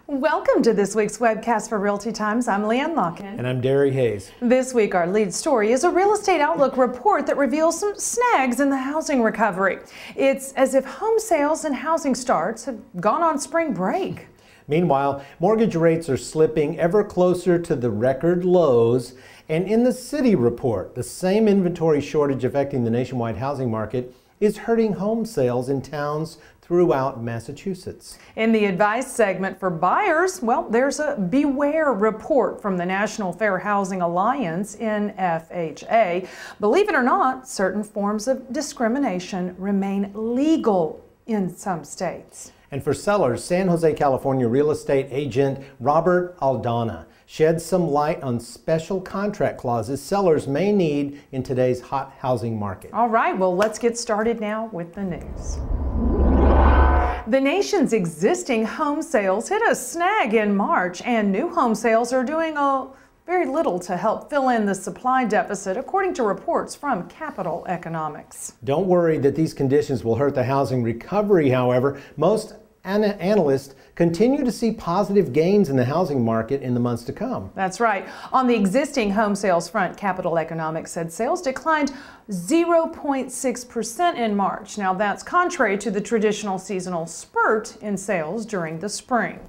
Welcome to this week's webcast for Realty Times. I'm Leanne Locken. And I'm Derry Hayes. This week, our lead story is a Real Estate Outlook report that reveals some snags in the housing recovery. It's as if home sales and housing starts have gone on spring break. Meanwhile, mortgage rates are slipping ever closer to the record lows. And in the city report, the same inventory shortage affecting the nationwide housing market is hurting home sales in towns throughout Massachusetts. In the advice segment for buyers, well, there's a beware report from the National Fair Housing Alliance, NFHA. Believe it or not, certain forms of discrimination remain legal in some states. And for sellers, San Jose, California real estate agent Robert Aldana sheds some light on special contract clauses sellers may need in today's hot housing market. All right, well, let's get started now with the news. The nation's existing home sales hit a snag in March, and new home sales are doing very little to help fill in the supply deficit, according to reports from Capital Economics. Don't worry that these conditions will hurt the housing recovery, however. Most analysts continue to see positive gains in the housing market in the months to come. That's right. On the existing home sales front, Capital Economics said sales declined 0.6% in March. Now, that's contrary to the traditional seasonal spurt in sales during the spring.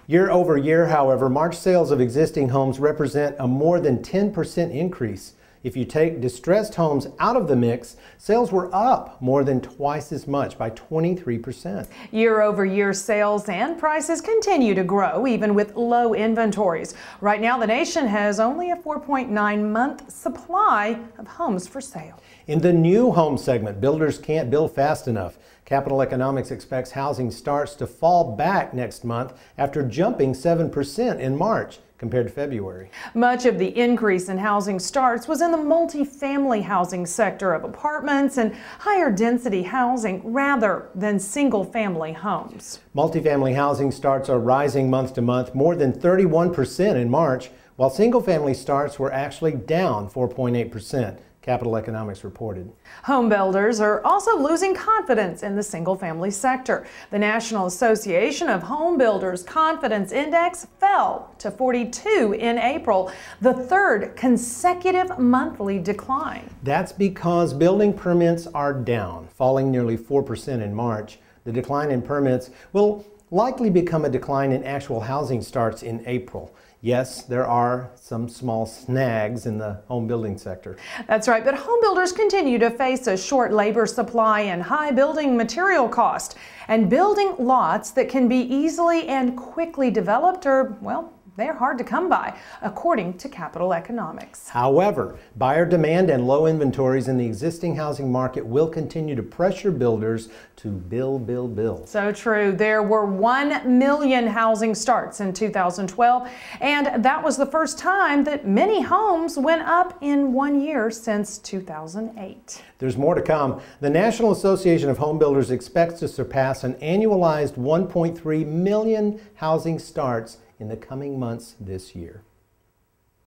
Year over year, however, March sales of existing homes represent a more than 10% increase. If you take distressed homes out of the mix, sales were up more than twice as much, by 23%. Year over year sales and prices continue to grow, even with low inventories. Right now, the nation has only a 4.9-month supply of homes for sale. In the new home segment, builders can't build fast enough. Capital Economics expects housing starts to fall back next month after jumping 7% in March compared to February. Much of the increase in housing starts was in the multifamily housing sector of apartments and higher density housing rather than single family homes. Multifamily housing starts are rising month to month, more than 31% in March, while single family starts were actually down 4.8%. Capital Economics reported. Home builders are also losing confidence in the single-family sector. The National Association of Home Builders Confidence Index fell to 42 in April, the third consecutive monthly decline. That's because building permits are down, falling nearly 4% in March. The decline in permits will likely become a decline in actual housing starts in April. Yes, there are some small snags in the home building sector. That's right, but home builders continue to face a short labor supply and high building material cost. And building lots that can be easily and quickly developed are, well, they're hard to come by, according to Capital Economics. However, buyer demand and low inventories in the existing housing market will continue to pressure builders to build. So true. There were 1 million housing starts in 2012, and that was the first time that many homes went up in 1 year since 2008. There's more to come. The National Association of Home Builders expects to surpass an annualized 1.3 million housing starts in the coming months this year.